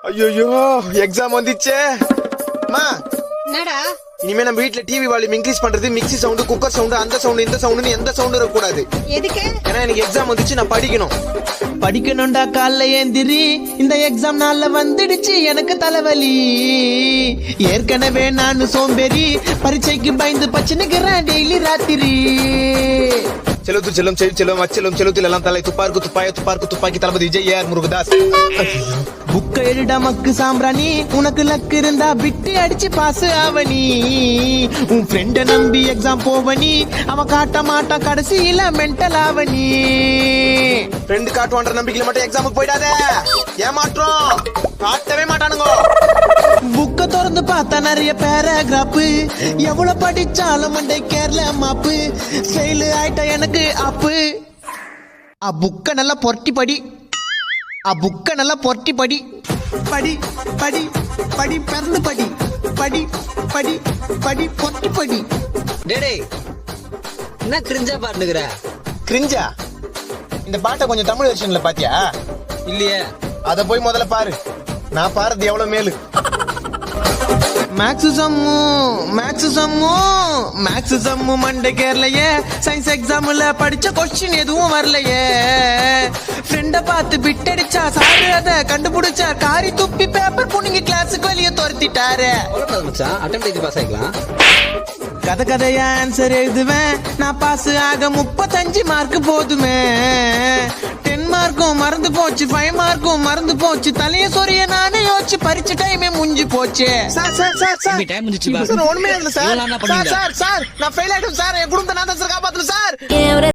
ஐயோ எக்ஸாம் வந்துச்சே. மா என்னடா இனிமே நம்ம வீட்ல டிவி வால்யூம் இன்க்ரீஸ் பண்றது மிக்ஸி சவுண்ட், குக்கர் சவுண்ட், அந்த சவுண்ட், இந்த சவுண்ட், எந்த சவுண்ட் இருக்க கூடாது. எதுக்கு? ஏன்னா எனக்கு எக்ஸாம் வந்துச்சு, நான் படிக்கணும். படிக்கணும்டா காலைல ஏந்திரி, இந்த எக்ஸாம் நாள்ல வந்துடுச்சு எனக்கு தலைவலி. ஏற்கனவே நான் சோம்பேறி, பரீட்சைக்கு பயந்து பச்சனுக்குறேன் டெய்லி ராத்திரி. செலுத்து செல்லும் செல்லும் அச்செல்லும் செலுத்தில் எல்லாம் தலை துப்பாருக்கு துப்பாய துப்பாருக்கு துப்பாக்கி தளபதி விஜய் ஏஆர் முருகதாஸ். புக்க எழுடா மக்கு சாம்பிராணி, உனக்கு லக்கு இருந்தா விட்டு அடிச்சு பாஸ் ஆவனி. உன் ஃப்ரெண்ட நம்பி எக்ஸாம் போவனி, அவன் காட்ட மாட்டான் கடைசியில மென்டல் ஆவனி. ஃப்ரெண்ட் காட்டுவான்ற நம்பிக்கையில மட்டும் எக்ஸாமுக்கு போயிடாத, ஏமாற்றம் காட்டவே மாட்டானுங்க. புக்க திறந்து பார்த்தா நிறைய பேராகிராஃப், எவ்வளவு படிச்சாலும் மண்டை கேரள மாப்பு. ஃபெயில் ஆயிட்ட எனக்கு அப்பு. புக்க நல்லா பொரட்டி படி, புக்க நல்லா பொரட்டி படி. படி படி படி பிறந்து படி, படி படி படி பொரட்டி படி. டேடே என்ன கிரிஞ்சா பாட்டுக்கிற? கிரிஞ்சா? இந்த பாட்டை கொஞ்சம் தமிழ் வெர்ஷன்ல பாத்தியா? இல்லையே. அத போய் முதல்ல பாரு, நான் பாருது எவ்வளவு மேலு. மேக்ஸ் சம்மு மேக்ஸ் சம்மு மேக்ஸ் சம்மு மண்டை கேரளையே. சயின்ஸ் எக்ஸாம்ல படிச்ச கொஸ்டின் எதுவும் வரலையே. ஃப்ரெண்ட பார்த்து பிட்டடிச்சா சாரு அத கண்டுபிடிச்சா காரி துப்பி பேப்பர் புனிங்க கிளாஸுக்கு வெளியே துரத்திட்டாரு. மச்சான் அட்டெம்ப்ட் எழுதி பாஸ் ஆயிக்கலாம். கதை கதையா ஆன்சர் எழுதுவேன் நான், பாஸ் ஆக 35 மார்க் போதுமே. 10 மார்க்கும் மறந்து போச்சு, 5 மார்க்கும் மறந்து போச்சு. தலைய சொரிய நானே யோசிச்சு பரிச்ச டைமே முடிஞ்சு போச்சு. Sir sir sir sir time முடிஞ்சுச்சு பா. சார் ஒண்ணுமே இல்ல சார். இவ்வளவு என்ன பண்ணீங்க? சார் சார் நான் ஃபெயில் ஆயிட்டேன் சார், என் குடும்பத்தை நான் தான் சார் காப்பாத்தணும் சார்.